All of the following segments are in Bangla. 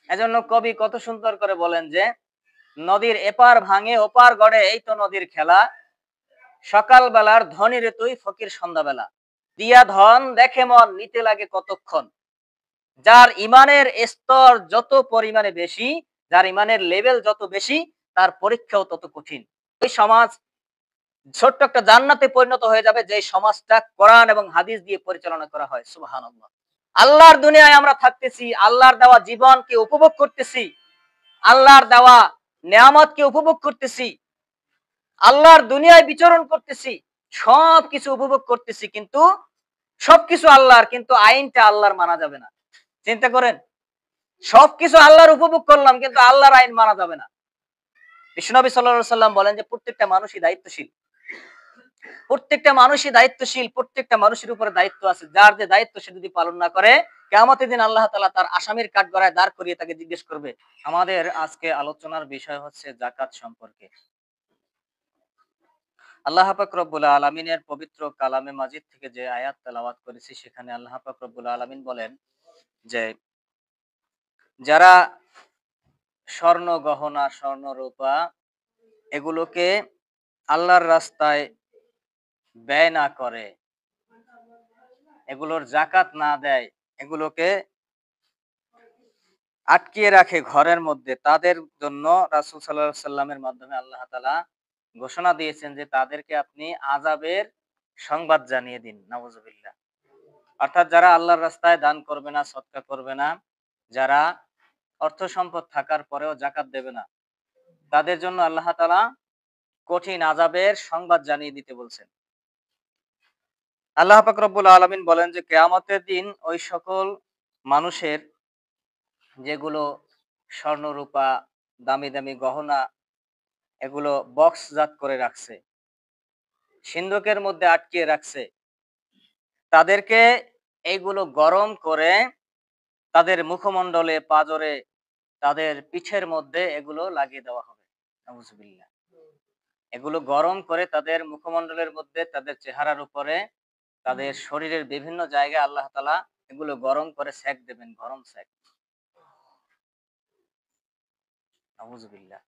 এজন্য কবি কত সুন্দর করে বলেন যে নদীর এপার ভাঙে ওপার গড়ে, এই তো নদীর খেলা, সকাল বেলার ধনী রে তুই ফকির সন্ধ্যাবেলা, দিয়া ধন দেখে মন নিতে লাগে কতক্ষণ, যার ইমানের স্তর যত পরিমাণে বেশি, যার ইমানের লেভেল যত বেশি, তার পরীক্ষাও তত কঠিন। ওই সমাজ ছোট্ট একটা জান্নাতে পরিণত হয়ে যাবে যে সমাজটা কোরআন এবং হাদিস দিয়ে পরিচালনা করা হয়। সুবহানাল্লাহ। আল্লাহর দুনিয়ায় আমরা থাকতেছি, আল্লাহর দেওয়া জীবনকে উপভোগ করতেছি, আল্লাহর দেওয়া নেয়ামতকে উপভোগ করতেছি, আল্লাহর দুনিয়ায় বিচরণ করতেছি, সবকিছু উপভোগ করতেছি, কিন্তু সবকিছু আল্লাহর, কিন্তু আইনটা আল্লাহর মানা যাবে না। চিন্তা করেন, সবকিছু আল্লাহর উপভোগ করলাম, কিন্তু আল্লাহর আইন মানা যাবে না। বিশ্বনবী সাল্লাল্লাহু আলাইহি সাল্লাম বলেন যে প্রত্যেকটা মানুষই দায়িত্বশীল, প্রত্যেকটা মানুষই দায়িত্বশীল, প্রত্যেকটা মানুষের উপরে দায়িত্ব আছে। যার যে দায়িত্ব সে যদি পালন না করে, কিয়ামতের দিন আল্লাহ তাআলা তার আসামির কাঠগড়ায় দাঁড় করিয়ে তাকে জিজ্ঞেস করবে। আমাদের আজকে আলোচনার বিষয় হচ্ছে যাকাত সম্পর্কে। আল্লাহ পাক রব্বুল আলামিনের পবিত্র কালামে মাজিদ থেকে যে আয়াত তেলাওয়াত করেছি, সেখানে আল্লাহ পাক রব্বুল আলামিন বলেন যে যারা স্বর্ণ গহনা, স্বর্ণ রূপা এগুলোকে আল্লাহর রাস্তায় ব্যয় না করে, এগুলোর যাকাত না দেয়, এগুলোকে আটকিয়ে রাখে ঘরের মধ্যে, তাদের জন্য রাসূল সাল্লাল্লাহু আলাইহি সাল্লামের মাধ্যমে আল্লাহ তাআলা ঘোষণা দিয়েছেন যে তাদেরকে আপনি আযাবের সংবাদ জানিয়ে দিন। নাউযুবিল্লাহ। অর্থাৎ যারা আল্লাহর রাস্তায় দান করবে না, সদকা করবে না, যারা অর্থ সম্পদ থাকার পরেও যাকাত দেবে না, তাদের জন্য আল্লাহ তাআলা কঠিন আযাবের সংবাদ জানিয়ে দিতে বলছেন। আল্লাহ পাক রব্বুল আলামিন বলেন যে কিয়ামতের দিন ওই সকল মানুষের যেগুলো স্বর্ণ রূপা, দামি দামি গহনা এগুলো বক্সজাত করে রাখছে, সিন্ধুকের মধ্যে আটকিয়ে রাখছে, তাদেরকে এইগুলো গরম করে তাদের মুখমণ্ডলে, পাজরে, তাদের পিঠের মধ্যে এগুলো লাগিয়ে দেওয়া হবে। নাউযুবিল্লাহ। এগুলো গরম করে তাদের মুখমণ্ডলের মধ্যে, তাদের চেহারার উপরে, তাদের শরীরের বিভিন্ন জায়গায় আল্লাহ তাআলা এগুলো গরম করে সেক দেবেন, গরম সেক। নাউযুবিল্লাহ।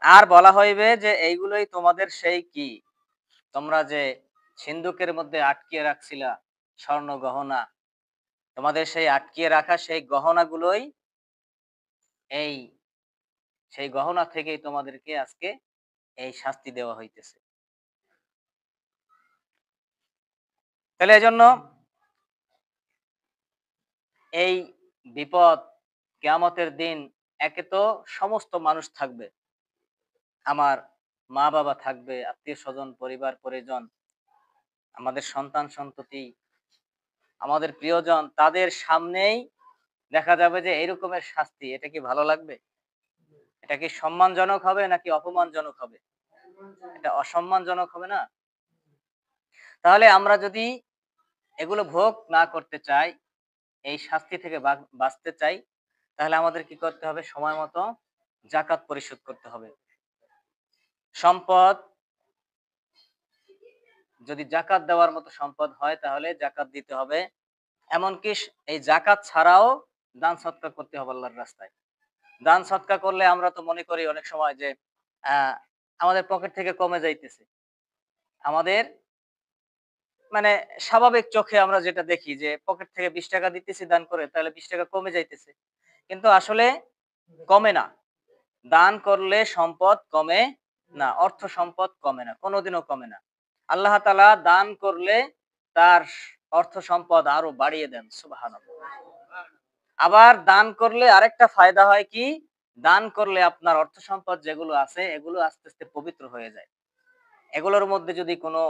আর বলা হইবে যে এইগুলোই তোমাদের সেই কি, তোমরা যে সিন্ধুকের মধ্যে আটকিয়ে রাখছিলা স্বর্ণ গহনা, তোমাদের সেই আটকিয়ে রাখা সেই গহনাগুলোই এই, সেই গহনা থেকেই তোমাদেরকে আজকে এই শাস্তি দেওয়া হইতেছে। তাহলে এজন্য এই বিপদ, কিয়ামতের দিন, একে তো সমস্ত মানুষ থাকবে, আমার মা বাবা থাকবে, আত্মীয় স্বজন, পরিবার পরিজন, আমাদের সন্তান সন্ততি, আমাদের প্রিয়জন, তাদের সামনেই দেখা যাবে যে এইরকমের শাস্তি। এটা কি ভালো লাগবে? এটা কি সম্মানজনক হবে নাকি অপমানজনক হবে? এটা অসম্মানজনক হবে না? তাহলে আমরা যদি এগুলো ভোগ না করতে চাই, এই শাস্তি থেকে বাঁচতে চাই, তাহলে আমাদের কি করতে হবে? সময় মতো যাকাত পরিশোধ করতে হবে। সম্পদ যদি যাকাত দেওয়ার মতো সম্পদ হয়, তাহলে যাকাত দিতে হবে। এমনকি এই যাকাত ছাড়াও দান সৎকার করতে হবে আল্লাহর রাস্তায়। দান সৎকার করলে আমরা তো মনে করি অনেক সময় যে আহ, আমাদের পকেট থেকে কমে যাইতেছে। আমাদের মানে স্বাভাবিক চোখে আমরা যেটা দেখি যে পকেট থেকে 20 টাকা দিতেছি দান করে, তাহলে 20 টাকা কমে যাইতেছে। কিন্তু আসলে কমে না। দান করলে সম্পদ কমে না, অর্থ সম্পদ কমে না, কোনোদিনও কমে না। আল্লাহ তাআলা দান করলে তার অর্থ সম্পদ আরো বাড়িয়ে দেন। সুবহানাল্লাহ। আবার দান করলে আরেকটা ফায়দা হয় কি? দান করলে আপনার অর্থ সম্পদ যেগুলো আছে এগুলো আস্তে আস্তে পবিত্র হয়ে যায়। এগুলোর মধ্যে যদি কোনো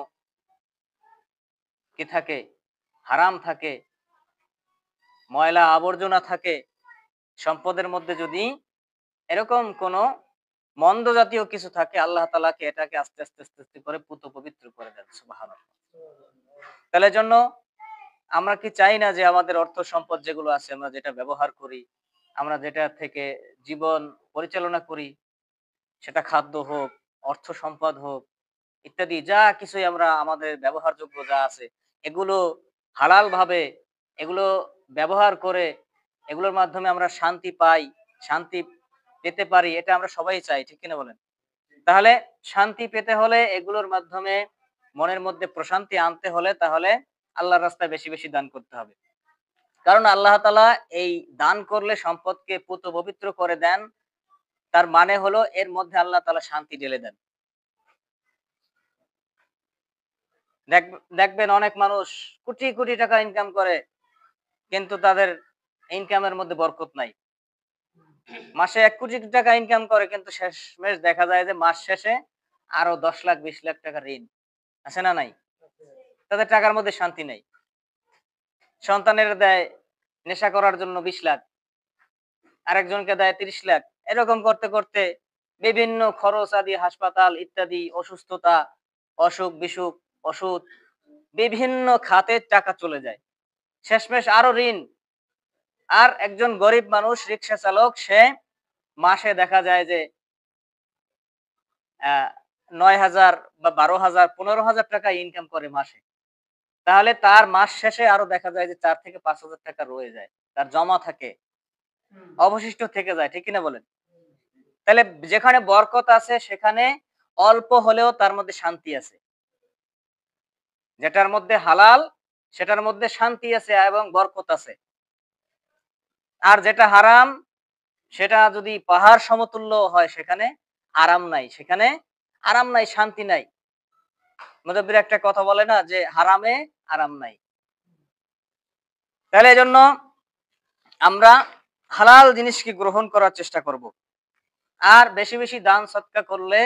কি থাকে, হারাম থাকে, ময়লা আবর্জনা থাকে, সম্পদের মধ্যে যদি এরকম কোনো মন্দ জাতীয় কিছু থাকে, আল্লাহ তাআলাকে এটাকে আস্তে আস্তে আস্তে আস্তে করে পুত পবিত্র করে দেন। সুবহানাল্লাহ। তাহলে জন্য আমরা কি চাই না যে আমাদের অর্থ সম্পদ যেগুলো আছে, আমরা যেটা ব্যবহার করি, আমরা যেটা থেকে জীবন পরিচালনা করি, সেটা খাদ্য হোক, অর্থ সম্পদ হোক, ইত্যাদি যা কিছুই আমরা আমাদের ব্যবহারযোগ্য যা আছে, এগুলো হালাল ভাবে এগুলো ব্যবহার করে এগুলোর মাধ্যমে আমরা শান্তি পাই, শান্তি পেতে পারি, এটা আমরা সবাই চাই, ঠিক কিনা বলেন? তাহলে শান্তি পেতে হলে এগুলোর মাধ্যমে মনের মধ্যে প্রশান্তি আনতে হলে তাহলে আল্লাহর রাস্তায় বেশি বেশি দান করতে হবে। কারণ আল্লাহ তাআলা এই দান করলে সম্পদকে পুত পবিত্র করে দেন। তার মানে হলো এর মধ্যে আল্লাহ তাআলা শান্তি ঢেলে দেন। দেখবেন অনেক মানুষ কোটি কোটি টাকা ইনকাম করে, কিন্তু তাদের ইনকামের মধ্যে বরকত নাই। মাসে ১ কোটি টাকা ইনকাম করে, কিন্তু শেষমেশ দেখা যায় যে মাস শেষে আরো ১০ লাখ ২০ লাখ টাকা ঋণ। আছে না নাই? তাদের টাকার মধ্যে শান্তি নেই। সন্তানের দেয় নেশা করার জন্য ২০ লাখ, আরেকজনকে দেয় ৩০ লাখ। এরকম করতে করতে বিভিন্ন খরচ আদি, হাসপাতাল ইত্যাদি, অসুস্থতা, অসুখ-বিসুখ, ওষুধ, বিভিন্ন খাতে টাকা চলে যায়। শেষমেশ আরো ঋণ। আর একজন গরিব মানুষ রিক্সা চালক, সে মাসে দেখা যায় যে ৯,০০০ বা ১২,০০০, ১৫,০০০ টাকা ইনকাম করে মাসে। তাহলে তার মাস শেষে আরো দেখা যায় যে ৪ থেকে ৫,০০০ টাকা রয়ে যায়। তার জমা থাকে, অবশিষ্ট থেকে যায়। ঠিক কিনা বলেন? তাহলে যেখানে বরকত আছে সেখানে অল্প হলেও তার মধ্যে শান্তি আছে। যেটার মধ্যে হালাল সেটার মধ্যে শান্তি আছে এবং বরকত আছে। আর যেটা হারাম সেটা যদি পাহাড় সমতুল্য হয় সেখানে আরাম নাই। সেখানে আরাম নাই, শান্তি নাই। মুজাব্বির একটা কথা বলে না যে হারামে আরাম নাই। তাহলে এজন্য আমরা হালাল জিনিসকে গ্রহণ করার চেষ্টা করব। আর বেশি বেশি দান সদকা করলে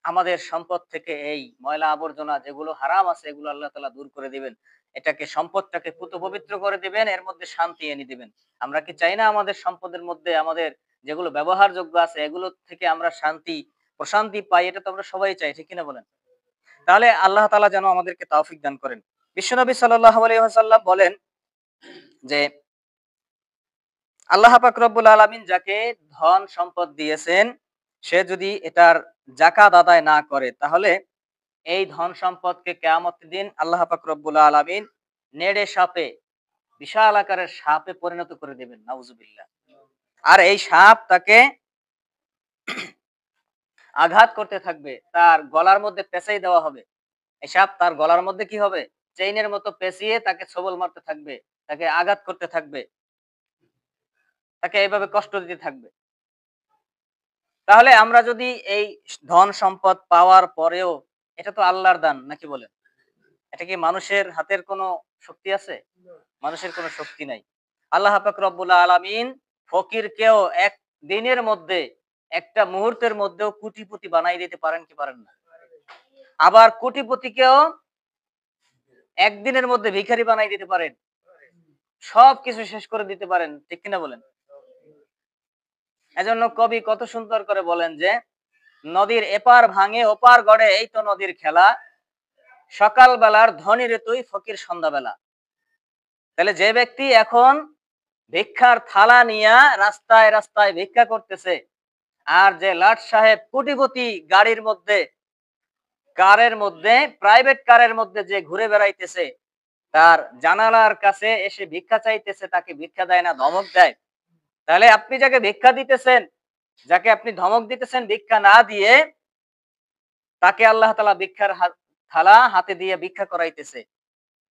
আমাদের সম্পদ থেকে এই ময়লা আবর্জনা যেগুলো হারাম আছে এগুলো আল্লাহ তাআলা দূর করে দিবেন। এটাকে, সম্পদটাকে পুত পবিত্র করে দিবেন, এর মধ্যে শান্তি এনে দিবেন। আমরা কি চাই না আমাদের সম্পদের মধ্যে আমাদের যেগুলো ব্যবহারযোগ্য আছে এগুলো থেকে আমরা শান্তি, প্রশান্তি পাই? এটা তো আমরা সবাই চাই, ঠিক কিনা বলেন? তাহলে আল্লাহ তাআলা যেন আমাদেরকে তৌফিক দান করেন। বিশ্বনবী সাল্লাল্লাহু আলাইহি ওয়াসাল্লাম বলেন যে আল্লাহ পাক রব্বুল আলামিন যাকে ধন সম্পদ দিয়েছেন, সে যদি এটার যাকাত আদায় না করে তাহলে এই ধন সম্পদকে কিয়ামতের দিন আল্লাহ পাক রব্বুল আলামিন নেড়ে সাপে, বিশাল আকারের সাপে পরিণত করে দেবেন, নাউজুবিল্লাহ। আর এই সাপ তাকে আঘাত করতে থাকবে, তার গলার মধ্যে পেঁচাই দেওয়া হবে। এই সাপ তার গলার মধ্যে কি হবে? চেইনের মতো পেঁচিয়ে তাকে ছোবল মারতে থাকবে, তাকে আঘাত করতে থাকবে, তাকে এইভাবে কষ্ট দিতে থাকবে। তাহলে আমরা যদি এই ধন সম্পদ পাওয়ার পরেও, এটা তো আল্লাহর দান নাকি বলেন? এটা কি মানুষের হাতের কোনো শক্তি আছে? মানুষের কোনো শক্তি নাই। আল্লাহ পাক রব্বুল আলামিন ফকিরকেও এক দিনের মধ্যে, একটা মুহূর্তের মধ্যেও কোটিপতি বানাই দিতে পারেন কি পারেন না? আবার কোটিপতিকেও একদিনের মধ্যে ভিখারি বানাই দিতে পারেন। সবকিছু শেষ করে দিতে পারেন, ঠিক কিনা বলেন? এজন্য কবি কত সুন্দর করে বলেন যে নদীর এপার ভাঙে ওপার গড়ে এই তো নদীর খেলা, সকাল বেলার ধনী রে তুই ফকির সন্ধ্যাবেলা। তাহলে যে ব্যক্তি এখন ভিক্ষার থালা নিয়ে রাস্তায় রাস্তায় ভিক্ষা করতেছে, আর যে লাট সাহেব কোটিপতি গাড়ির মধ্যে, কারের মধ্যে, প্রাইভেট কারের মধ্যে যে ঘুরে বেড়াইতেছে, তার জানালার কাছে এসে ভিক্ষা চাইতেছে, তাকে ভিক্ষা দেয় না, ধমক দেয়। তাহলে আপনি যাকে ভিক্ষা দিতেছেন, যাকে আপনি ধমক দিতেছেন ভিক্ষা না দিয়ে, তাকে আল্লাহ তাআলা ভিক্ষার থালা হাতে দিয়ে ভিক্ষা করাইতেছে।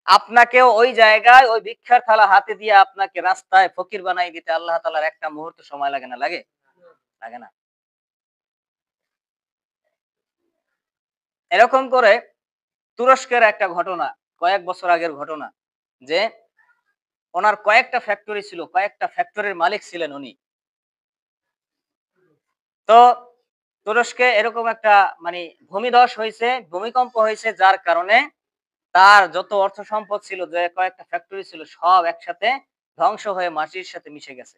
আপনাকেও ওই জায়গায় ওই ভিক্ষার থালা হাতে দিয়ে আপনাকে রাস্তায় ফকির বানাই দিতে আল্লাহ তাআলার একটা মুহূর্ত সময় লাগে না? লাগে? লাগে না? এরকম করে তুরস্কের একটা ঘটনা, কয়েক বছর আগের ঘটনা, যে ওনার কয়েকটা ফ্যাক্টরি ছিল, কয়েকটা ফ্যাক্টরির মালিক ছিলেন উনি। তো তুরস্কে এরকম একটা মানে ভূমিধস হয়েছে, ভূমিকম্প হয়েছে, যার কারণে তার যত অর্থ সম্পদ ছিল, যে কয়েকটা ফ্যাক্টরি ছিল, সব একসাথে ধ্বংস হয়ে মাটির সাথে মিশে গেছে।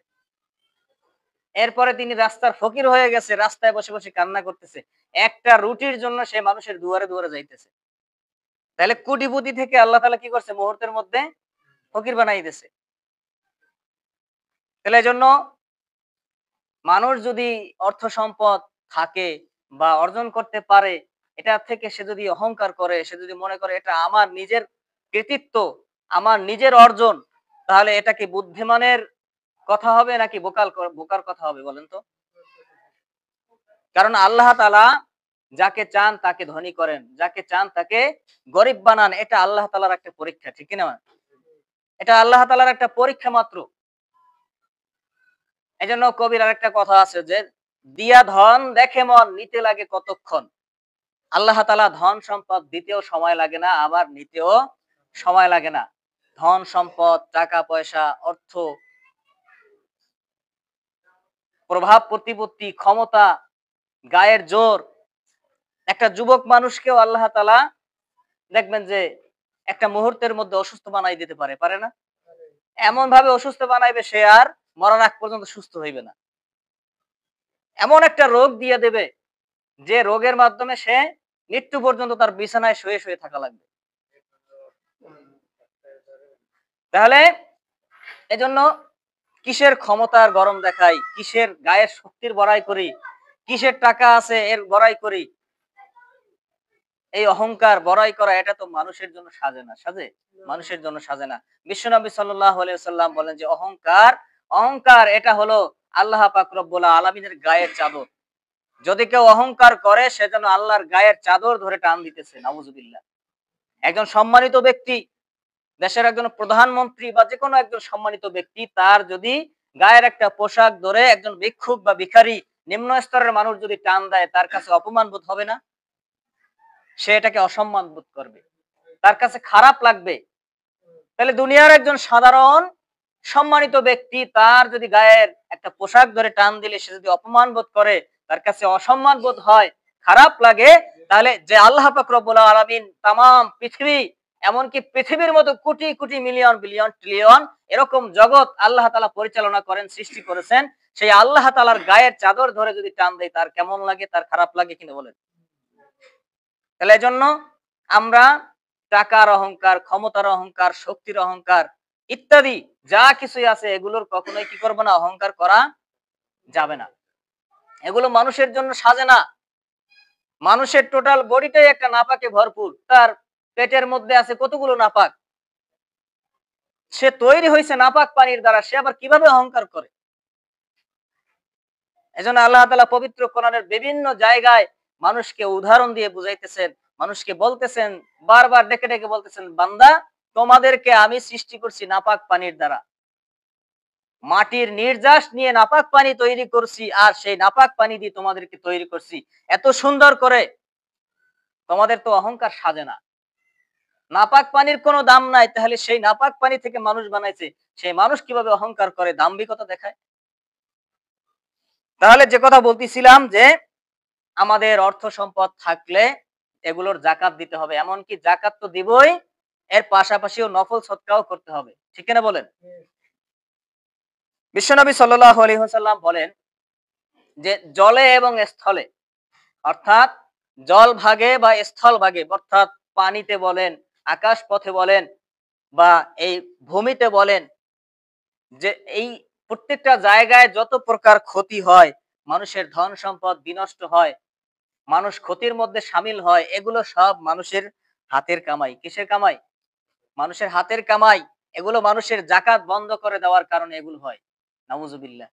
এরপরে তিনি রাস্তার ফকির হয়ে গেছে, রাস্তায় বসে বসে কান্না করতেছে। একটা রুটির জন্য সে মানুষের দুয়ারে দুয়ারে যাইতেছে। তাহলে কোটিপতি থেকে আল্লাহ তাআলা কি করছে? মুহূর্তের মধ্যে ফকির বানাই দিয়েছে। তাহলে এজন্য মানুষ যদি অর্থ সম্পদ থাকে বা অর্জন করতে পারে, এটা থেকে সে যদি অহংকার করে, সে যদি মনে করে এটা আমার নিজের কৃতিত্ব, আমার নিজের অর্জন, তাহলে এটা কি বুদ্ধিমানের কথা হবে নাকি বোকার কথা হবে বলেন তো? কারণ আল্লাহ তাআলা যাকে চান তাকে ধনী করেন, যাকে চান তাকে গরিব বানান। এটা আল্লাহ তাআলার একটা পরীক্ষা, ঠিক কি না? এটা আল্লাহ তাআলার একটা পরীক্ষা মাত্র। এজন্য কবির আরেকটা কথা আছে যে, দিয়া ধন দেখে মন নিতে লাগে কতক্ষণ। আল্লাহ তাআলা ধন সম্পদ দিতেও সময় লাগে না, আবার নিতেও সময় লাগে না। ধন সম্পদ, টাকা পয়সা, অর্থ, প্রভাব প্রতিপত্তি, ক্ষমতা, গায়ের জোর, একটা যুবক মানুষকেও আল্লাহ তাআলা দেখবেন যে একটা মুহূর্তের মধ্যে অসুস্থ বানাই দিতে পারে, পারে না? এমন ভাবে অসুস্থ বানাইবে সে আর মরার আগ পর্যন্ত সুস্থ হইবে না। এমন একটা রোগ দিয়ে দেবে যে রোগের মাধ্যমে সে মৃত্যু পর্যন্ত তার বিছানায় শুয়ে শুয়ে থাকা লাগবে। তাহলে এজন্য কিসের ক্ষমতার গরম দেখাই, কিসের গায়ের শক্তির বড়াই করি, কিসের টাকা আছে এর বড়াই করি, এই অহংকার বড়াই করা এটা তো মানুষের জন্য সাজে না, সাজে? মানুষের জন্য সাজে না। বিশ্বনবী সাল্লাল্লাহু আলাইহি ওয়াসাল্লাম বলেন যে অহংকার এটা হলো আল্লাহ পাক রব্বুল আলামিনের গায়ের চাদর। যদি কেউ অহংকার করে সে যেন আল্লাহর গায়ের চাদর ধরে টান দিতেছে, নাউজুবিল্লাহ। একজন সম্মানিত ব্যক্তি, দেশের একজন প্রধানমন্ত্রী বা যে কোনো একজন সম্মানিত ব্যক্তি, তার যদি গায়ের একটা পোশাক ধরে একজন ভিক্ষুক বা ভিখারি, নিম্ন স্তরের মানুষ যদি টান দেয়, তার কাছে অপমান বোধ হবে না? সে এটাকে অসম্মান বোধ করবে, তার কাছে খারাপ লাগবে। তাহলে দুনিয়ার একজন সাধারণ সম্মানিত ব্যক্তি, তার যদি গায়ের একটা পোশাক ধরে টান দিলে সে যদি অপমান বোধ করে, তার কাছে অসম্মান বোধ হয়, খারাপ লাগে, তাহলে যে আল্লাহ পাক রব্বুল আলামিন তামাম পৃথিবী, এমনকি পৃথিবীর মতো crore crore million billion trillion এরকম জগৎ আল্লাহ তাআলা পরিচালনা করেন, সৃষ্টি করেছেন, সেই আল্লাহ তাআলার গায়ের চাদর ধরে যদি টান দেয়, তার কেমন লাগে? তার খারাপ লাগে কিনা বলেন? তাহলে এজন্য আমরা টাকার অহংকার, ক্ষমতার অহংকার, শক্তির অহংকার ইত্যাদি যা কিছুই আছে এগুলোর কখনোই কি করব না? অহংকার করা যাবে না। এগুলো মানুষের জন্য সাজে না। মানুষের টোটাল বডিটাই একটা নাপাকে ভরপুর। তার পেটের মধ্যে আছে কতগুলো নাপাক। সে তৈরি হয়েছে নাপাক পানির দ্বারা, সে আবার কিভাবে অহংকার করে? এজন্য আল্লাহ তাআলা পবিত্র কোরআনের বিভিন্ন জায়গায় মানুষকে উদাহরণ দিয়ে বুঝাইতেছেন, মানুষকে বলতেছেন, বারবার ডেকে ডেকে বলতেছেন, বান্দা তোমাদেরকে আমি সৃষ্টি করছি নাপাক পানির দ্বারা। মাটির নির্যাস নিয়ে নাপাক পানি তৈরি করছি, আর সেই নাপাক পানি দিয়ে তোমাদেরকে তৈরি করছি এত সুন্দর করে। তোমাদের তো অহংকার সাজে না। নাপাক পানির কোনো দাম নাই, তাহলে সেই নাপাক পানি থেকে মানুষ বানাইছে, সেই মানুষ কিভাবে অহংকার করে, দাম্ভিকতা দেখায়? তাহলে যে কথা বলতেছিলাম যে আমাদের অর্থ সম্পদ থাকলে এগুলোর জাকাত দিতে হবে, এমনকি জাকাত তো দিবই, এর পাশাপাশিও নফল সদকাও করতে হবে, ঠিক না বলেন? বিশ্বনবী সাল্লাল্লাহু আলাইহি ওয়াসাল্লাম বলেন যে জলে এবং স্থলে, অর্থাৎ জল ভাগে বা স্থল ভাগে, অর্থাৎ পানিতে বলেন, আকাশ পথে বলেন বা এই ভূমিতে বলেন, যে এই প্রত্যেকটা জায়গায় যত প্রকার ক্ষতি হয়, মানুষের ধন সম্পদ বিনষ্ট হয়, মানুষ ক্ষতির মধ্যে সামিল হয়, এগুলো সব মানুষের হাতের কামাই। কিসের কামাই? মানুষের হাতের কামাই। এগুলো মানুষের জাকাত বন্ধ করে দেওয়ার কারণে এগুলো হয়, নাউজুবিল্লাহ।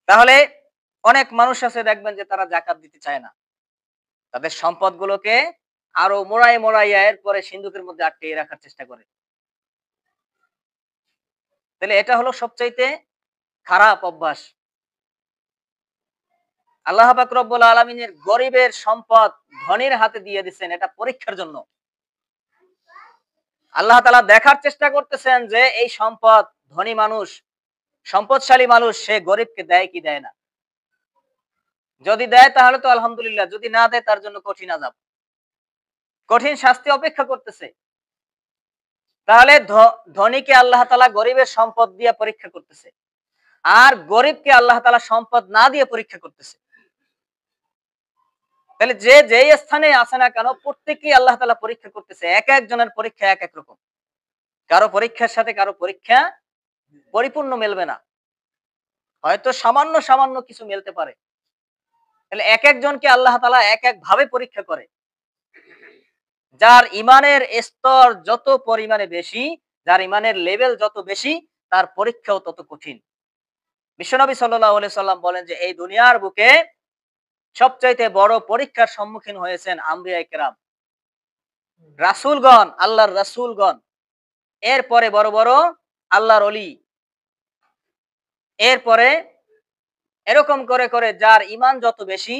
তাহলে অনেক মানুষ আছে দেখবেন যে তারা জাকাত দিতে চায় না, তাদের সম্পদগুলোকে আরো মোড়াইয়া এরপরে সিন্ধুকের মধ্যে আটকে রাখার চেষ্টা করে। তাহলে এটা হলো সবচাইতে খারাপ অভ্যাস। আল্লাহ পাক রব্বুল আলামিনের গরিবের সম্পদ ধনীর হাতে দিয়ে দিচ্ছেন, এটা পরীক্ষার জন্য। আল্লাহ তাআলা দেখার চেষ্টা করতেছেন যে এই সম্পদ, ধনী মানুষ, সম্পদশালী মানুষ, সে গরিবকে দেয় কি দেয় না। যদি দেয় তাহলে তো আলহামদুলিল্লাহ, যদি না দেয় তার জন্য কঠিন আযাব, কঠিন শাস্তি অপেক্ষা করতেছে। তাহলে ধনীকে আল্লাহ তাআলা গরিবের সম্পদ দিয়ে পরীক্ষা করতেছে, আর গরিবকে আল্লাহ তাআলা সম্পদ না দিয়ে পরীক্ষা করতেছে। তাহলে যে যেই স্থানে আছে না কেন, প্রত্যেককেই আল্লাহ তাআলা পরীক্ষা করতেছে। এক একজনের পরীক্ষা এক এক রকম। কারো পরীক্ষার সাথে কারো পরীক্ষা পরিপূর্ণ মেলবে না, হয়তো সামান্য সামান্য কিছু মেলতে পারে। তাহলে এক একজনকে আল্লাহ তাআলা এক এক ভাবে পরীক্ষা করে। যার ইমানের স্তর যত পরিমাণে বেশি, যার ইমানের লেভেল যত বেশি, তার পরীক্ষাও তত কঠিন। বিশ্বনবী সাল্লাল্লাহু আলাইহি সাল্লাম বলেন যে এই দুনিয়ার বুকে সবচাইতে বড় পরীক্ষার সম্মুখীন হয়েছেন আম্বিয়ায়ে কেরাম, রাসূলগণ, আল্লাহর রাসূলগণ, এরপরে বড় বড় আল্লাহর ওলি, এরপরে এরকম করে করে যার ঈমান যত বেশি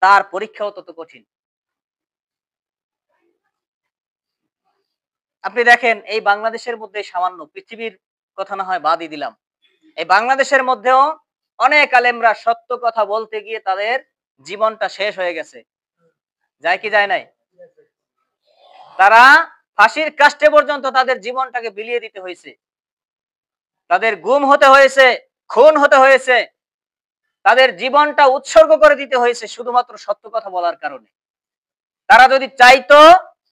তার পরীক্ষাও তত কঠিন। আপনি দেখেন এই বাংলাদেশের মধ্যে সামান্য, পৃথিবীর কথা না হয় বাদই দিলাম, এই বাংলাদেশের মধ্যেও অনেক আলেমরা সত্য কথা বলতে গিয়ে তাদের জীবনটা শেষ হয়ে গেছে, যায় কি যায় নাই? তারা ফাঁসির কাস্টে পর্যন্ত তাদের জীবনটাকে বিলিয়ে দিতে হয়েছে, তাদের গুম হতে হয়েছে, খুন হতে হয়েছে, তাদের জীবনটা উৎসর্গ করে দিতে হয়েছে শুধুমাত্র সত্য কথা বলার কারণে। তারা যদি চাইতো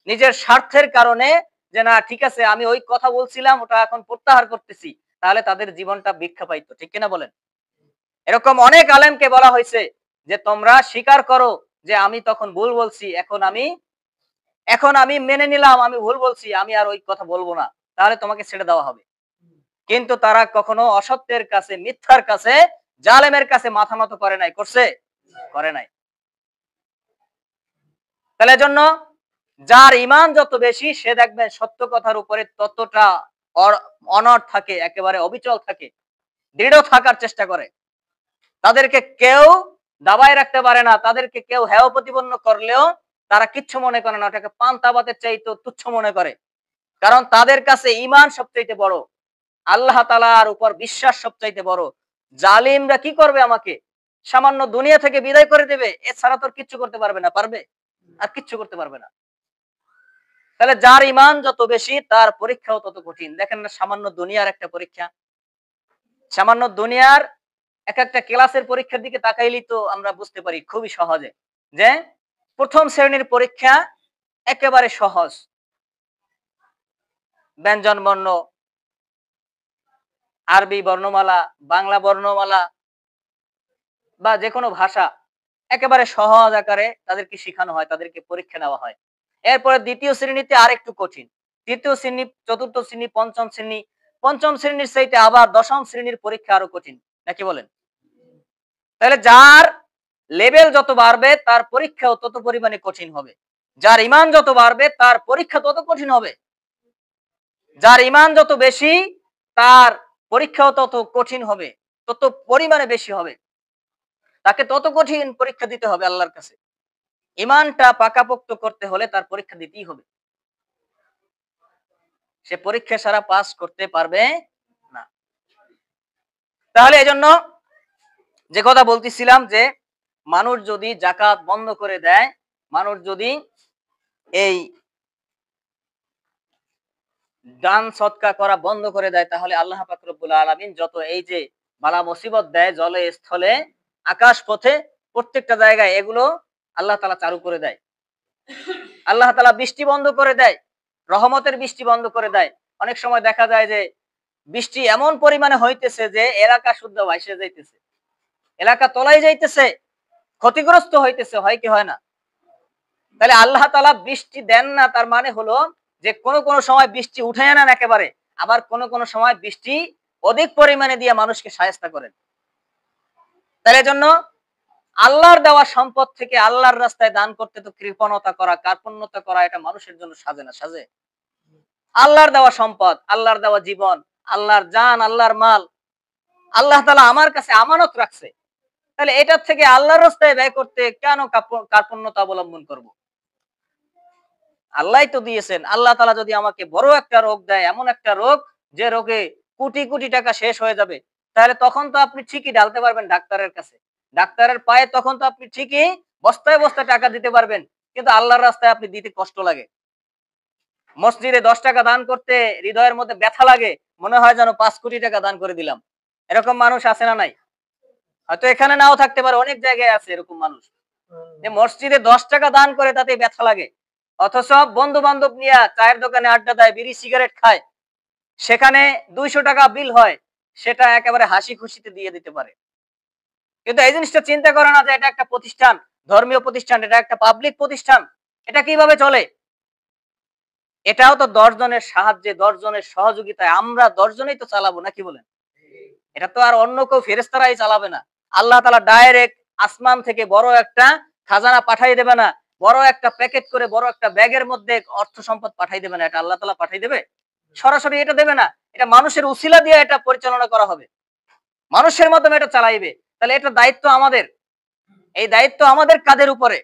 নিজের স্বার্থের কারণে যে না ঠিক আছে আমি ওই কথা বলছিলাম ওটা এখন প্রত্যাহার করতেছি, তাহলে তাদের জীবনটা ভিক্ষা পাইতো, ঠিক কিনা বলেন? এরকম অনেক আলেমকে বলা হয়েছে যে তোমরা স্বীকার করো যে আমি তখন ভুল বলছি, এখন আমি মেনে নিলাম আমি ভুল বলছি, আমি আর ওই কথা বলবো না, তাহলে তোমাকে ছেড়ে দেওয়া হবে। কিন্তু তারা কখনো অসত্যের কাছে, মিথ্যার কাছে, জালেমের কাছে মাথা নত করে নাই, করছে? করে নাই। তাহলে জন্য যার ঈমান যত বেশি সে দেখবেন সত্য কথার উপরে ততটা অনড় থাকে, একেবারে অবিচল থাকে, দৃঢ় থাকার চেষ্টা করে। তাদেরকে কেউ দাবায় রাখতে পারে না, তাদেরকে কেউ হেয় প্রতিপন্ন করলেও তারা কিচ্ছু মনে করে না, ওটাকে পান্তাবাতের চাইতে তুচ্ছ মনে করে। কারণ তাদের কাছে ঈমান সবচাইতে বড়, আল্লাহ তাআলার উপর বিশ্বাস সবচাইতে বড়। জালিমরা কি করবে? আমাকে সামান্য দুনিয়া থেকে বিদায় করে দেবে, এছাড়া তো কিচ্ছু করতে পারবে না। পারবে? আর কিচ্ছু করতে পারবে না। তাহলে যার ঈমান যত বেশি তার পরীক্ষাও তত কঠিন। দেখেন না সামান্য দুনিয়ার একটা পরীক্ষা, সামান্য দুনিয়ার এক একটা ক্লাসের পরীক্ষার দিকে তাকাইলেই তো আমরা বুঝতে পারি খুবই সহজে যে প্রথম শ্রেণীর পরীক্ষা একেবারে সহজ, ব্যঞ্জন বর্ণ, আরবি বর্ণমালা, বাংলা বর্ণমালা বা যে কোনো ভাষা একেবারে সহজ আকারে তাদেরকে শেখানো হয়, তাদেরকে পরীক্ষা নেওয়া হয়। এরপরে দ্বিতীয় শ্রেণীতে আরেকটু কঠিন, তৃতীয় শ্রেণী, চতুর্থ শ্রেণী, পঞ্চম শ্রেণী, পঞ্চম শ্রেণীর চাইতে আবার দশম শ্রেণীর পরীক্ষা আরো কঠিন, নাকি বলেন? তাহলে যার লেভেল যত বাড়বে তার পরীক্ষাও তত পরিমাণে কঠিন হবে, যার ঈমান যত বাড়বে তার পরীক্ষা তত কঠিন হবে, যার ঈমান যত বেশি তার পরীক্ষাও তত কঠিন হবে, তত পরিমাণে বেশি হবে, তাকে তত কঠিন পরীক্ষা দিতে হবে আল্লাহর কাছে। ঈমানটা পাকাপোক্ত করতে হলে তার পরীক্ষা দিতেই হবে, সে পরীক্ষা সারা পাস করতে পারবে না। তাহলে এজন্য যে কথা বলতেছিলাম যে মানুষ যদি যাকাত বন্ধ করে দেয়, মানুষ যদি এই দান সদকা করা বন্ধ করে দেয়, তাহলে আল্লাহ পাক রব্বুল আলামিন যত এই যে বালা মুসিবত দেয় জলে স্থলে আকাশ পথে প্রত্যেকটা জায়গায়, এগুলো আল্লাহ তাআলা চালু করে দেয়। আল্লাহ তাআলা বৃষ্টি বন্ধ করে দেয়, রহমতের বৃষ্টি বন্ধ করে দেয়। অনেক সময় দেখা যায় যে বৃষ্টি এমন পরিমাণে হইতেছে যে এলাকা শুদ্ধ ভাইসে যাইতেছে, এলাকা তলাই যাইতেছে, ক্ষতিগ্রস্ত হইতেছে, হয় কি হয় না? তাহলে আল্লাহ তাআলা বৃষ্টি দেন না, তার মানে হলো যে কোন কোন সময় বৃষ্টি উঠায় আনেন একেবারে, আবার কোন কোন সময় বৃষ্টি অধিক পরিমাণে দিয়ে মানুষকে শায়েস্তা করেন। তাহলে জন্য আল্লাহর দেওয়া সম্পদ থেকে আল্লাহর রাস্তায় দান করতে তো কৃপণতা করা, কার্পণ্যতা করা এটা মানুষের জন্য সাজে না, সাজে? আল্লাহর দেওয়া সম্পদ, আল্লাহর দেওয়া জীবন, আল্লাহর জান, আল্লাহর মাল আল্লাহ তাআলা আমার কাছে আমানত রাখছে, তাহলে এটার থেকে আল্লাহর রাস্তায় ব্যয় করতে কেন কার্পণ্যতা অবলম্বন করব? আল্লাহই তো দিয়েছেন। আল্লাহ তাআলা যদি আমাকে বড় একটা রোগ দেয়, এমন একটা রোগ যে রোগে কোটি কোটি টাকা শেষ হয়ে যাবে, তাহলে তখন তো আপনি ঠিকই ঢালতে পারবেন ডাক্তারের কাছে, ডাক্তারের পায়ে তখন তো আপনি ঠিকই বস্তায় বস্তায় টাকা দিতে পারবেন, কিন্তু আল্লাহর রাস্তায় আপনি দিতে কষ্ট লাগে। মসজিদে 10 টাকা দান করতে হৃদয়ের মধ্যে ব্যথা লাগে, মনে হয় যেন 5 কোটি টাকা দান করে দিলাম। এরকম মানুষ আছে না নাই? হয়তো এখানে নাও থাকতে পারে, অনেক জায়গায় আছে এরকম মানুষ যে মসজিদে 10 টাকা দান করে তাতে ব্যথা লাগে, অথচ বন্ধু বান্ধব নিয়ে চায়ের দোকানে আড্ডা দেয়, বিড়ি সিগারেট খায়, সেখানে 200 টাকা বিল হয়, সেটা একেবারে হাসি খুশিতে দিয়ে দিতে পারে। কিন্তু এই জিনিসটা চিন্তা করে না যে এটা একটা প্রতিষ্ঠান, ধর্মীয় প্রতিষ্ঠান, এটা একটা পাবলিক প্রতিষ্ঠান, এটা কিভাবে চলে। এটাও তো 10 জনের সাহায্যে, 10 জনের সহযোগিতায় আমরা 10 জনেই তো চালাবো, নাকি বলেন? এটা তো আর অন্য কেউ ফেরেশতারাই চালাবে না। আল্লাহ তাআলা ডাইরেক্ট আসমান থেকে বড় একটা খাজানা পাঠাই দেবে না, বড় একটা প্যাকেট করে বড় একটা ব্যাগের মধ্যে অর্থ সম্পদ পাঠাই দেবে না। এটা আল্লাহ তাআলা পাঠাই দেবে? সরাসরি এটা দেবে না। এটা মানুষের উসিলা দিয়ে এটা পরিচালনা করা হবে। মানুষের মাধ্যমে এটা চালাইবে। তাহলে এটা দায়িত্ব আমাদের। এই দায়িত্ব আমাদের কাঁধের উপরে।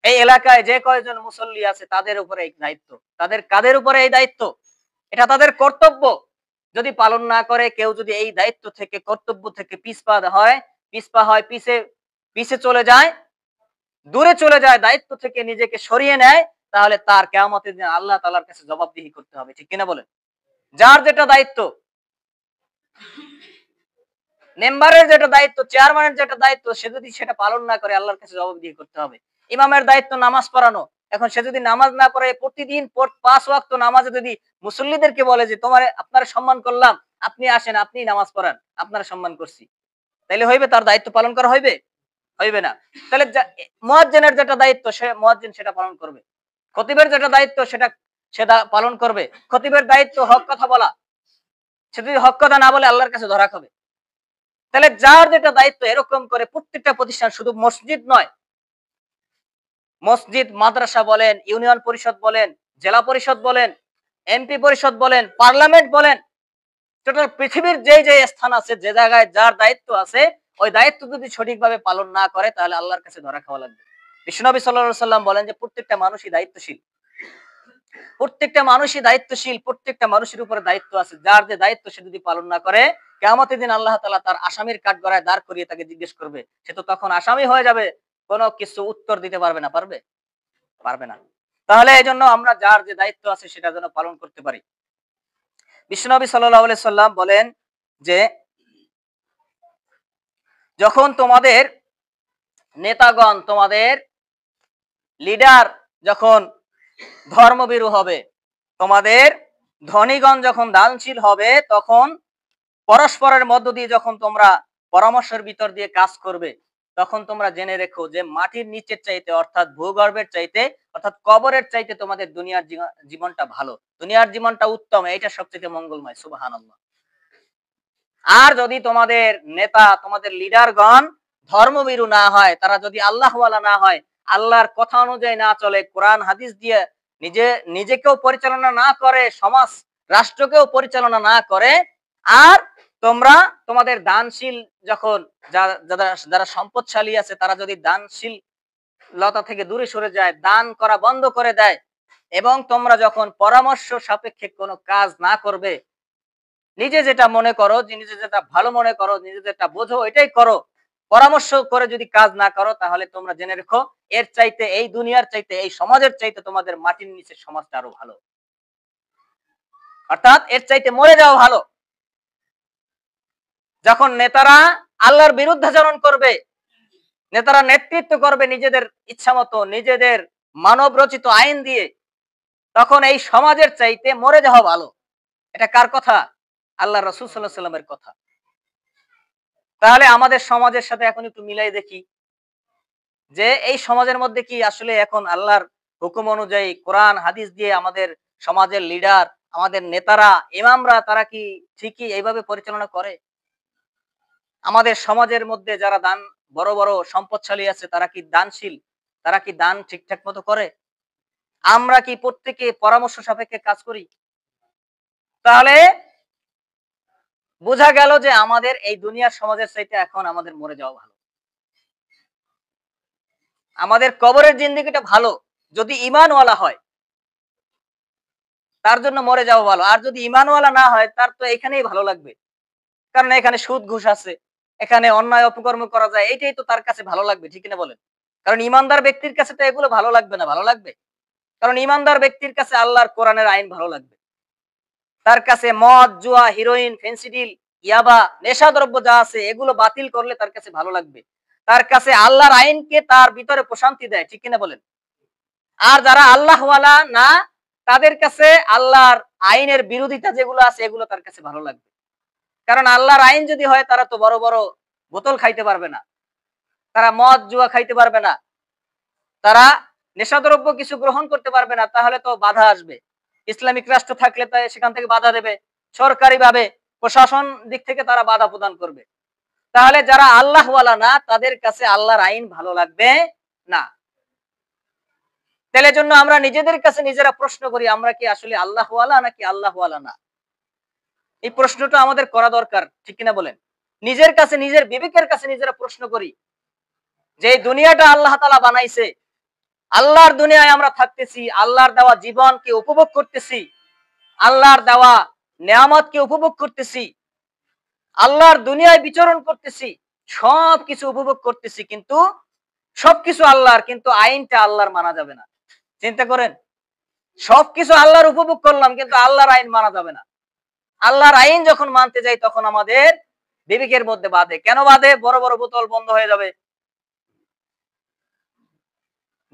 এই এলাকায় যে কয়জন মুসল্লি আছে তাদের উপরে এই দায়িত্ব। তাদের কাঁধের উপরে এই দায়িত্ব। এটা তাদের কর্তব্য। যদি পালন না করে, কেউ যদি এই দায়িত্ব থেকে, কর্তব্য থেকে পিছপা হয়, পিছে চলে যায়, দূরে চলে যায়, দায়িত্ব থেকে নিজেকে সরিয়ে নেয়, তাহলে তার কিয়ামতের দিন আল্লাহ তাআলার কাছে জবাবদিহি করতে হবে। ঠিক কিনা বলেন? যার যেটা দায়িত্ব, মেম্বারের যেটা দায়িত্ব, চেয়ারম্যানের যেটা দায়িত্ব, সে যদি সেটা পালন না করে আল্লাহর কাছে জবাবদিহি করতে হবে। ইমামের দায়িত্ব নামাজ পড়ানো। এখন সে যদি নামাজ না পড়ে, প্রতিদিন 5 ওয়াক্ত নামাজে যদি মুসল্লিদেরকে বলে যে আপনারা সম্মান করলাম, আপনি আসেন, আপনি নামাজ পড়ান, আপনারা সম্মান করছি, তাইলে হইবে? তার দায়িত্ব পালন করা হইবে? হইবে না। তাহলে মুয়াজ্জিনের যেটা দায়িত্ব, সে মুয়াজ্জিন সেটা পালন করবে। খতিবের যেটা দায়িত্ব সেটা পালন করবে। খতিবের দায়িত্ব হক কথা বলা। সে যদি হক কথা না বলে আল্লাহর কাছে ধরা খাবে। তাহলে যার যেটা দায়িত্ব, এরকম করে প্রত্যেকটা প্রতিষ্ঠান, শুধু মসজিদ নয়, মসজিদ, মাদ্রাসা বলেন, ইউনিয়ন পরিষদ বলেন, জেলা পরিষদ বলেন, এমপি পরিষদ বলেন, পার্লামেন্ট বলেন, টোটাল পৃথিবীর যে স্থান আছে, যে জায়গায় যার দায়িত্ব আছে, ওই দায়িত্ব যদি সঠিকভাবে পালন না করে, তাহলে আল্লাহর কাছে ধরা খাওয়া লাগবে। বিশ্বনবী সাল্লাল্লাহু আলাইহি সাল্লাম বলেন যে প্রত্যেকটা মানুষই দায়িত্বশীল। প্রত্যেকটা মানুষই দায়িত্বশীল, প্রত্যেকটা মানুষের উপরে দায়িত্ব আছে। যার যে দায়িত্ব সে যদি পালন না করে, কিয়ামতের দিন আল্লাহ তাআলা তার আসামির কাঠগড়ায় দাঁড় করিয়ে তাকে জিজ্ঞেস করবে। সে তো তখন আসামি হয়ে যাবে, কোনো কিছু উত্তর দিতে পারবে না। পারবে? পারবে না। তাহলে এজন্য আমরা যার যে দায়িত্ব আছে সেটা যেন পালন করতে পারি। বিশ্বনবী সাল্লাল্লাহু আলাইহি সাল্লাম বলেন যে যখন তোমাদের নেতাগণ, তোমাদের লিডার যখন ধর্মভীরু হবে, তোমাদের ধনীগণ যখন দানশীল হবে, তখন পরস্পরের মধ্য দিয়ে যখন তোমরা পরামর্শের ভিতর দিয়ে কাজ করবে, তখন তোমরা জেনে রেখো যে মাটির নিচের চাইতে, অর্থাৎ ভূগর্ভের চাইতে, অর্থাৎ কবরের চাইতে তোমাদের দুনিয়ার জীবনটা ভালো, দুনিয়ার জীবনটা উত্তম, এইটা সবচেয়ে মঙ্গলময়। সুবহানাল্লাহ। আর যদি তোমাদের নেতা, তোমাদের লিডারগণ ধর্মভীরু না হয়, তারা যদি আল্লাহওয়ালা না হয়, আল্লাহর কথা অনুযায়ী না চলে, কোরআন হাদিস দিয়ে নিজেকেও পরিচালনা না করে, সমাজ রাষ্ট্রকেও পরিচালনা না করে, আর তোমরা তোমাদের দানশীল যখন যারা সম্পদশালী আছে, তারা যদি দানশীল লতা থেকে দূরে সরে যায়, দান করা বন্ধ করে দেয়, এবং তোমরা যখন পরামর্শ সাপেক্ষে কোনো কাজ না করবে, নিজে যেটা মনে করো, নিজে যেটা ভালো মনে করো, নিজে যেটা বোঝো এটাই করো, পরামর্শ করে যদি কাজ না করো, তাহলে তোমরা জেনে রেখো এর চাইতে, এই দুনিয়ার চাইতে, এই সমাজের চাইতে তোমাদের মাটির নিচের সমাজটা আরো ভালো, অর্থাৎ এর চাইতে মরে যাওয়া ভালো। যখন নেতারা আল্লাহর বিরুদ্ধাচরণ করবে, নেতারা নেতৃত্ব করবে নিজেদের ইচ্ছা মতো, নিজেদের মানব রচিত আইন দিয়ে, তখন এই সমাজের চাইতে মরে যাওয়া ভালো। এটা কার কথা? আল্লাহ রাসূল সাল্লাল্লাহু আলাইহি ওয়াসাল্লামের কথা। তাহলে আমাদের সমাজের সাথে এখন একটু মিলাই দেখি যে এই সমাজের মধ্যে কি আসলে এখন আল্লাহর হুকুম অনুযায়ী, কোরআন হাদিস দিয়ে আমাদের সমাজের লিডার, আমাদের নেতারা, ইমামরা, তারা কি ঠিকই এইভাবে পরিচালনা করে? আমাদের সমাজের মধ্যে যারা বড় বড় সম্পদশালী আছে, তারা কি দানশীল? তারা কি দান ঠিকঠাক মতো করে? আমরা কি প্রত্যেকে পরামর্শ সাপেক্ষে কাজ করি? তাহলে বোঝা গেল যে আমাদের এই দুনিয়ার সমাজের চাইতে এখন আমাদের মরে যাওয়া ভালো। আমাদের কবরের জিন্দেগিটা ভালো যদি ঈমানওয়ালা হয়, তার জন্য মরে যাওয়া ভালো। আর যদি ঈমানওয়ালা না হয়, তার তো এখানেই ভালো লাগবে, কারণ এখানে সুদ ঘুষ আছে, এখানে অন্যায় অপকর্ম করা যায়, এটাই তো তার কাছে ভালো লাগবে। ঠিক না বলেন? কারণ ঈমানদার ব্যক্তির কাছে তো এগুলো ভালো লাগবে না। ভালো লাগবে? কারণ ঈমানদার ব্যক্তির কাছে আল্লাহর কোরআনের আইন ভালো লাগবে। তার কাছে মদ, জুয়া, হিরোইন, ফেন্সিডিল, ইয়াবা, নেশাদ্রব্য যা আছে, এগুলো বাতিল করলে তার কাছে ভালো লাগবে। তার কাছে আল্লাহর আইনকে তার ভিতরে প্রশান্তি দেয়। ঠিক কিনা বলেন? আর যারা আল্লাহওয়ালা না, তাদের কাছে আল্লাহর আইনের বিরোধিতা যেগুলো আছে, এগুলো তার কাছে ভালো লাগবে। কারণ আল্লাহর আইন যদি হয়, তারা তো বড় বড় বোতল খাইতে পারবে না, তারা মদ জুয়া খাইতে পারবে না, তারা নেশাদ্রব্য কিছু গ্রহণ করতে পারবে না, তাহলে তো বাধা আসবে। ইসলামিক রাষ্ট্র থাকলে তাই সেখান থেকে বাধা দেবে, সরকারি ভাবে প্রশাসন দিক থেকে তারা বাধা প্রদান করবে। তাহলে যারা আল্লাহওয়ালা না তাদের কাছে আল্লাহর আইন ভালো লাগবে না। তাহলে জন্য আমরা নিজেদের কাছে নিজেরা প্রশ্ন করি, আমরা কি আসলে আল্লাহওয়ালা নাকি আল্লাহওয়ালা না? এই প্রশ্নটা আমাদের করা দরকার, ঠিক কিনা বলেন? নিজের কাছে, নিজের বিবেকের কাছে নিজেরা প্রশ্ন করি যে এই দুনিয়াটা আল্লাহ তাআলা বানাইছে, আল্লাহর দুনিয়ায় আমরা থাকতেছি, আল্লাহর দেওয়া জীবনকে উপভোগ করতেছি, আল্লাহর দেওয়া নেয়ামতকে উপভোগ করতেছি, আল্লাহর দুনিয়ায় বিচরণ করতেছি, সবকিছু উপভোগ করতেছি, কিন্তু সবকিছু আল্লাহর, কিন্তু আইনটা আল্লাহর মানা যাবে না। চিন্তা করেন, সবকিছু আল্লাহর উপভোগ করলাম, কিন্তু আল্লাহর আইন মানা যাবে না। আল্লাহর আইন যখন মানতে যাই তখন আমাদের বিবেকের মধ্যে বাধে। কেন বাধে? বড় বড় বোতল বন্ধ হয়ে যাবে,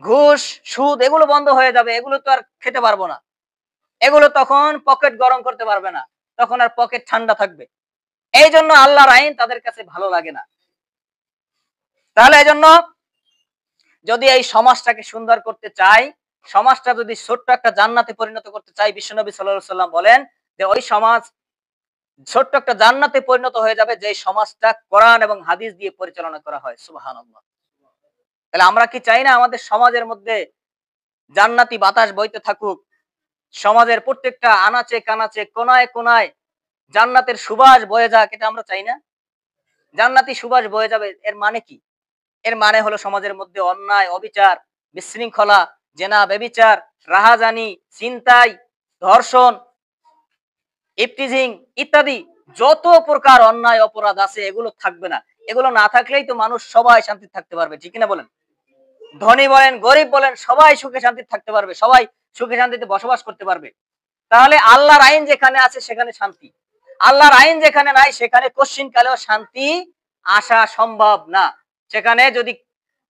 ঘুষ সুদ এগুলো বন্ধ হয়ে যাবে, এগুলো তো আর খেতে পারবো না, এগুলো তখন পকেট গরম করতে পারবে না, তখন আর পকেট ঠান্ডা থাকবে। এই জন্য আল্লাহর আইন তাদের কাছে ভালো লাগে না। তাহলে এই জন্য যদি এই সমাজটাকে সুন্দর করতে চাই, সমাজটা যদি ছোট্ট একটা জান্নাতে পরিণত করতে চাই, বিশ্বনবী সাল্লাল্লাহু আলাইহি সাল্লাম বলেন যে ওই সমাজ ছোট্ট একটা জান্নাতে পরিণত হয়ে যাবে যে সমাজটা কোরআন এবং হাদিস দিয়ে পরিচালনা করা হয়। সুবহানাল্লাহ। তাহলে আমরা কি চাই না আমাদের সমাজের মধ্যে জান্নাতি বাতাস বইতে থাকুক, সমাজের প্রত্যেকটা আনাচে কানাচে কোনায় কোনায় জান্নাতের সুবাস বয়ে যাক? এটা আমরা চাই না? জান্নাতি সুবাস বয়ে যাবে, এর মানে কি? এর মানে হলো সমাজের মধ্যে অন্যায়, অবিচার, বিশৃঙ্খলা, জেনা, ব্যভিচার, রাহাজানি, ছিনতাই, ধর্ষণ, ইফটিজিং ইত্যাদি যত প্রকার অন্যায় অপরাধ আছে এগুলো থাকবে না। এগুলো না থাকলেই তো মানুষ সবাই শান্তি থাকতে পারবে, ঠিক কিনা বলেন? ধনী বলেন, গরিব বলেন, সবাই সুখে শান্তিতে থাকতে পারবে, সবাই সুখে শান্তিতে বসবাস করতে পারবে। তাহলে আল্লাহর আইন যেখানে আছে সেখানে শান্তি, আল্লাহর আইন যেখানে নাই সেখানে কোশ্চিন কালেও শান্তি আসা সম্ভব না। সেখানে যদি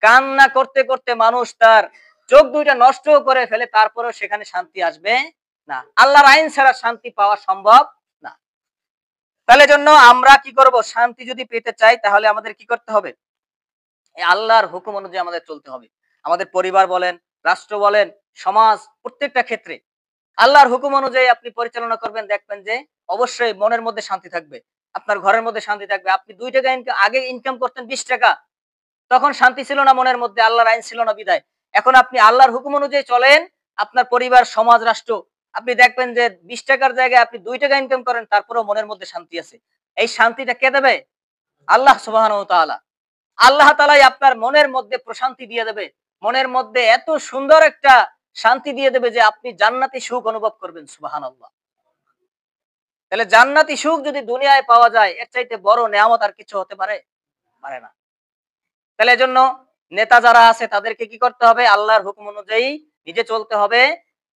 কান্না করতে করতে মানুষ তার চোখ দুইটা নষ্ট করে ফেলে, তারপরেও সেখানে শান্তি আসবে না। আল্লাহর আইন ছাড়া শান্তি পাওয়া সম্ভব না। তাহলে জন্য আমরা কি করব? শান্তি যদি পেতে চাই তাহলে আমাদের কি করতে হবে? এই আল্লাহর হুকুম অনুযায়ী আমাদের চলতে হবে। আমাদের পরিবার বলেন, রাষ্ট্র বলেন, সমাজ, প্রত্যেকটা ক্ষেত্রে আল্লাহর হুকুম অনুযায়ী আপনি পরিচালনা করবেন, দেখবেন যে অবশ্যই মনের মধ্যে শান্তি থাকবে, আপনার ঘরের মধ্যে শান্তি থাকবে। আপনি ২ টাকা আগে ইনকাম করতেন ২০ টাকা, তখন শান্তি ছিল না মনের মধ্যে, আল্লাহর আইন ছিল না বিধায়। এখন আপনি আল্লাহর হুকুম অনুযায়ী চলেন, আপনার পরিবার, সমাজ, রাষ্ট্র, আপনি দেখবেন যে ২০ টাকার জায়গায় আপনি ২ টাকা ইনকাম করেন, তারপরেও মনের মধ্যে শান্তি আছে। এই শান্তিটা কে দেবে? আল্লাহ সুবহানাহু ওয়া তাআলা। আল্লাহ তাআলাই আপনার মনের মধ্যে প্রশান্তি দিয়ে দেবে। মনের মধ্যে এত সুন্দর একটা শান্তি দিয়ে দেবে যে আপনি জান্নাতি সুখ অনুভব করবেন। সুবহানাল্লাহ। তাহলে জান্নাতি সুখ যদি দুনিয়ায় পাওয়া যায়, এর চাইতে বড় নেয়ামত আর কিছু হতে পারে? পারে না। তাহলে এজন্য নেতা যারা আছে তাদেরকে কি করতে হবে? আল্লাহর হুকুম অনুযায়ী নিজে চলতে হবে।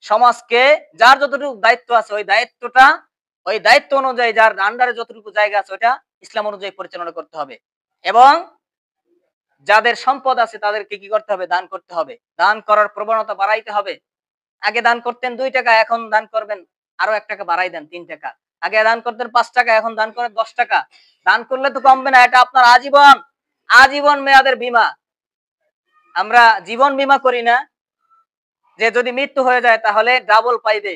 সমাজকে যার যতটুকু দায়িত্ব আছে ওই দায়িত্ব অনুযায়ী যার আন্ডারে যতটুকু জায়গা আছে ওইটা ইসলাম অনুযায়ী পরিচালনা করতে হবে। এবং যাদের সম্পদ আছে তাদেরকে কি করতে হবে? দান করতে হবে। দান করার প্রবণতা বাড়াইতে হবে। আগে দান করতেন ২ টাকা, এখন দান করবেন আরো ১ টাকা বাড়াই দেন ৩ টাকা। আগে দান করতেন ৫ টাকা, এখন দান করেন ১০ টাকা। দান করলে তো কমবে না, এটা আপনার আজীবন মেয়াদের বীমা। আমরা জীবন বীমা করি না যে যদি মৃত্যু হয়ে যায় তাহলে ডাবল পাইবে,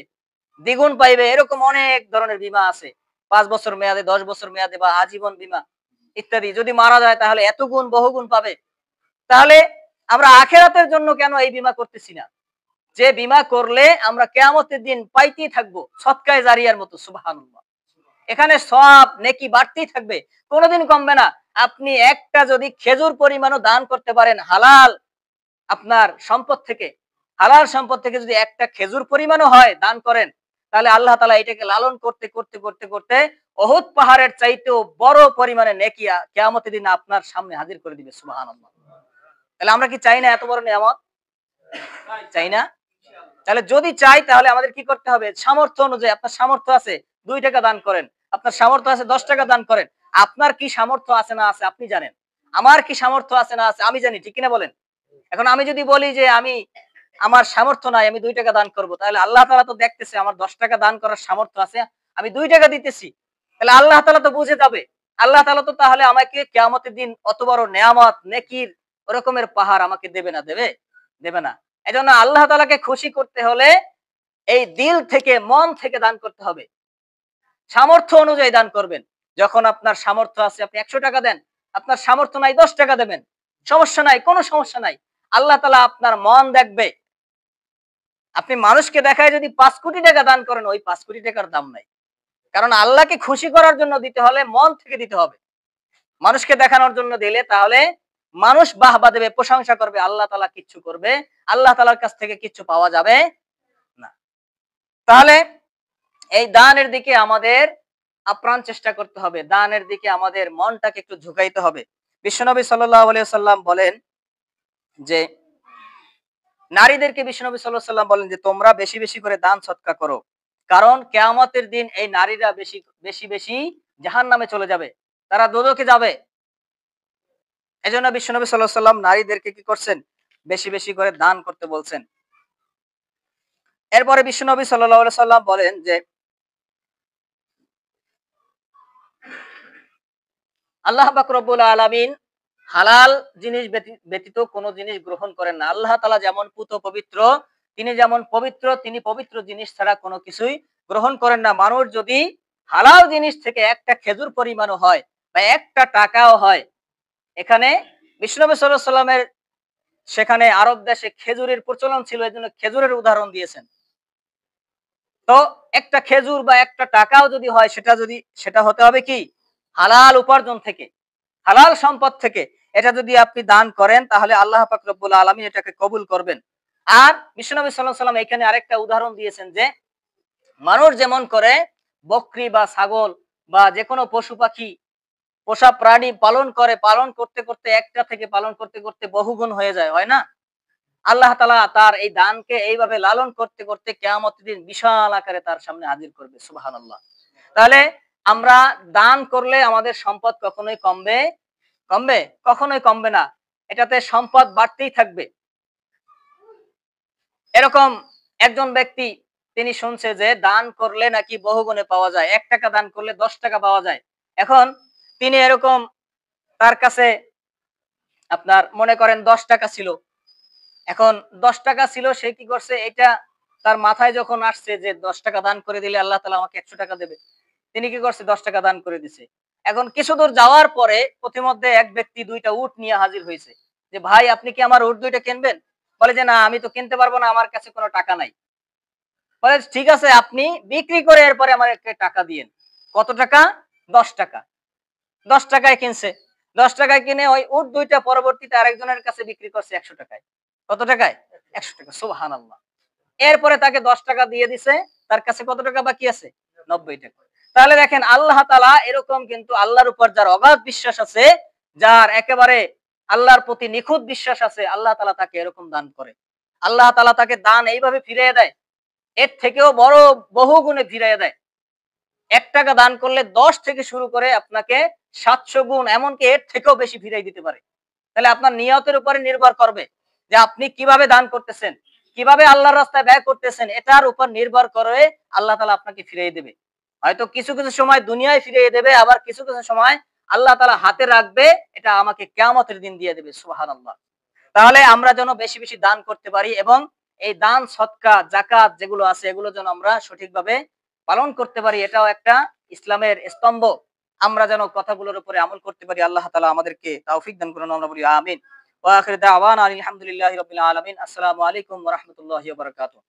দ্বিগুণ পাইবে, এরকম অনেক ধরনের বীমা আছে। ৫ বছর মেয়াদে, ১০ বছর মেয়াদে বা আজীবন বীমা ইত্যাদি। যদি মারা যায় তাহলে এত গুণ বহুগুণ পাবে। তাহলে আমরা আখিরাতের জন্য কেন এই বীমা করতেছি না? যে বীমা করলে আমরা কিয়ামতের দিন পাইতেই থাকবো সদকায়ে জারিয়ার মতো। সুবহানাল্লাহ। এখানে সওয়াব নেকি বাড়তেই থাকবে, কোনোদিন কমবে না। আপনি একটা যদি খেজুর পরিমাণও দান করতে পারেন হালাল আপনার সম্পদ থেকে, হালাল সম্পদ থেকে যদি একটা খেজুর পরিমাণও হয় দান করেন, তাহলে আল্লাহ তাআলা এটাকে লালন করতে করতে করতে করতে উহুদ পাহাড়ের চাইতেও বড় পরিমাণে নেকি কিয়ামতের দিন আপনার সামনে হাজির করে দিবে। সুবহানাল্লাহ। তাহলে আমরা কি চাই না এত বড় নিয়ামত? চাই না? তাহলে যদি চাই তাহলে আমাদের কি করতে হবে? সামর্থ্য অনুযায়ী, আপনার সামর্থ্য আছে ২ টাকা দান করেন, আপনার সামর্থ্য আছে ১০ টাকা দান করেন। আপনার কি সামর্থ্য আছে না আছে আপনি জানেন। আমার কি সামর্থ্য আছে না আছে আমি জানি, ঠিক কিনা বলেন? এখন আমি যদি বলি যে আমার সামর্থ্য নাই, আমি ২ টাকা দান করব, তাহলে আল্লাহ তাআলা তো দেখতেছে আমার ১০ টাকা দান করার সামর্থ্য আছে, আমি ২ টাকা দিতেছি। তাহলে আল্লাহ তাআলা তো বুঝে যাবে। আল্লাহ তাআলা তো তাহলে আমাকে কিয়ামতের দিন অত বড় নেয়ামত, নেকির ওরকমের পাহাড় আমাকে দেবে না? দেবে? দেবে না। এজন্য আল্লাহ তাআলাকে খুশি করতে হলে এই দিল থেকে, মন থেকে দান করতে হবে। সামর্থ্য অনুযায়ী দান করবেন। যখন আপনার সামর্থ্য আছে আপনি ১০০ টাকা দেন, আপনার সামর্থ্য নাই ১০ টাকা দেবেন। সমস্যা নাই, কোনো সমস্যা নাই। আল্লাহ তাআলা আপনার মন দেখবে। আপনি মানুষকে দেখায় যদি ৫ কোটি টাকা দান করেন, ওই ৫ কোটি টাকার দাম নাই। কারণ আল্লাহকে খুশি করার জন্য দিতে হলে মন থেকে দিতে হবে। মানুষকে দেখানোর জন্য দিলে তাহলে মানুষ বাহবা দেবে, প্রশংসা করবে, আল্লাহ তাআলা কিচ্ছু করবে, আল্লাহ তাআলার কাছ থেকে কিচ্ছু পাওয়া যাবে না। তাহলে এই দানের দিকে আমাদের আপ্রাণ চেষ্টা করতে হবে, দানের দিকে আমাদের মনটাকে একটু ঝুঁকাইতে হবে। বিশ্বনবী সাল্লাল্লাহু আলাইহি ওয়াসাল্লাম বলেন যে নারীদেরকে বিশ্বনবী সাল্লাল্লাহু আলাইহি ওয়াসাল্লাম বলেন যে তোমরা বেশি বেশি করে দান সদকা করো, কারণ কিয়ামতের দিন এই নারীরা বেশি বেশি বেশি জাহান্নামে চলে যাবে, তারা দোজখে যাবে। এজন্য বিশ্বনবী সাল্লাল্লাহু আলাইহি ওয়াসাল্লাম নারীদেরকে কি করছেন, বেশি বেশি করে দান করতে বলছেন। এরপরে বিশ্বনবী সাল্লাল্লাহু আলাইহি ওয়াসাল্লাম বলেন যে আল্লাহ পাক রব্বুল আলামিন হালাল জিনিস ব্যতীত কোনো জিনিস গ্রহণ করেন না। আল্লাহ তাআলা যেমন পুত পবিত্র, তিনি যেমন পবিত্র, তিনি পবিত্র জিনিস ছাড়া কোনো কিছুই গ্রহণ করেন না। মানুষ যদি হালাল জিনিস থেকে একটা খেজুর পরিমাণও হয় বা একটা টাকাও হয়, এখানে বিশ্বনবী সাল্লাল্লাহু আলাইহি ওয়াসাল্লামের সেখানে আরব দেশে খেজুরের প্রচলন ছিল, এজন্য খেজুরের উদাহরণ দিয়েছেন। তো একটা খেজুর বা একটা টাকাও যদি হয়, সেটা হতে হবে কি হালাল উপার্জন থেকে, হালাল সম্পদ থেকে। এটা যদি আপনি দান করেন তাহলে আল্লাহ পাক রব্বুল আলামিন এটাকে কবুল করবেন। আর বিশ্বনবী সাল্লাল্লাহু আলাইহি ওয়াসাল্লাম এখানে আরেকটা উদাহরণ দিয়েছেন যে মানুষ যেমন করে বকরি বা ছাগল বা যে কোনো পশু পাখি, পোষা প্রাণী পালন করে, পালন করতে করতে একটা থেকে পালন করতে করতে বহুগুণ হয়ে যায়, হয় না? আল্লাহ তাআলা তার এই দানকে এইভাবে লালন করতে করতে কিয়ামতের দিন বিশাল আকারে তার সামনে হাজির করবে। সুবহানাল্লাহ। তাহলে আমরা দান করলে আমাদের সম্পদ কখনোই কমবে, কমবে? কখনোই কমবে না। এটাতে সম্পদ বাড়তেই থাকবে। এরকম একজন ব্যক্তি, তিনি শুনছে যে দান করলে নাকি বহুগুণে পাওয়া যায়। ১ টাকা দান করলে ১০ টাকা পাওয়া যায়। এখন তিনি এরকম, তার কাছে আপনার মনে করেন ১০ টাকা ছিল। এখন ১০ টাকা ছিল, সে কি করছে, এটা তার মাথায় যখন আসছে যে ১০ টাকা দান করে দিলে আল্লাহ তাআলা আমাকে ১০০ টাকা দেবে, তিনি কি করছে, ১০ টাকা দান করে দিছে। এখন কিছু দূর যাওয়ার পরে পথিমধ্যে এক ব্যক্তি ২ টা উট নিয়ে হাজির হয়েছে যে ভাই আপনি কি আমার উট ২ টা কিনবেন? বলে যে না আমি তো কিনতে পারবো না, আমার কাছে কোনো টাকা নাই। বলে ঠিক আছে আপনি বিক্রি করে এরপরে আমাকে টাকা দিয়েন। কত টাকা? ১০ টাকা। ১০ টাকায় কিনছে। ১০ টাকায় কিনে ওই উট ২ টা পরবর্তীতে আরেকজনের কাছে বিক্রি করছে ১০০ টাকায়। কত টাকায়? ১০০ টাকা। সুবহানাল্লাহ। এরপরে তাকে ১০ টাকা দিয়ে দিছে। তার কাছে কত টাকা বাকি আছে? ৯০ টাকা। তাহলে দেখেন আল্লাহ তাআলা এরকম, কিন্তু আল্লাহর উপর যার অগাধ বিশ্বাস আছে, যার একেবারে আল্লাহর প্রতি নিখুঁত বিশ্বাস আছে, আল্লাহ তাআলা তাকে এরকম দান করে। আল্লাহ তাআলা তাকে দান এইভাবে ফিরিয়ে দেয়, এর থেকেও বড় বহু গুণে ফিরিয়ে দেয়। ১ টাকা দান করলে ১০ থেকে শুরু করে আপনাকে ৭০০ গুণ, এমনকি এর থেকেও বেশি ফিরাই দিতে পারে। তাহলে আপনার নিয়তের উপরে নির্ভর করবে যে আপনি কিভাবে দান করতেছেন, কিভাবে আল্লাহর রাস্তায় ব্যয় করতেছেন, এটার উপর নির্ভর করে আল্লাহ তাআলা আপনাকে ফিরিয়ে দেবে। হয়তো কিছু কিছু সময় দুনিয়ায় ফিরিয়ে দেবে, আবার কিছু কিছু সময় আল্লাহ তাআলা হাতে রাখবে, এটা আমাকে কিয়ামতের দিন দিয়ে দেবে। সুবহানাল্লাহ। তাহলে আমরা যেন বেশি বেশি দান করতে পারি এবং এই দান সদকা যাকাত যেগুলো আছে এগুলো যেন আমরা সঠিকভাবে পালন করতে পারি, এটাও একটা ইসলামের স্তম্ভ। আমরা যেন কথাগুলোর উপরে আমল করতে পারি। আল্লাহ তাআলা আমাদেরকে তৌফিক দান করুন, আমরা বলি আমিন। ওয়া আখির দাওয়ানা আলহামদুলিল্লাহি রাব্বিল আলামিন। আসসালামু আলাইকুম ওয়া রাহমাতুল্লাহি ওয়া বারাকাতুহু।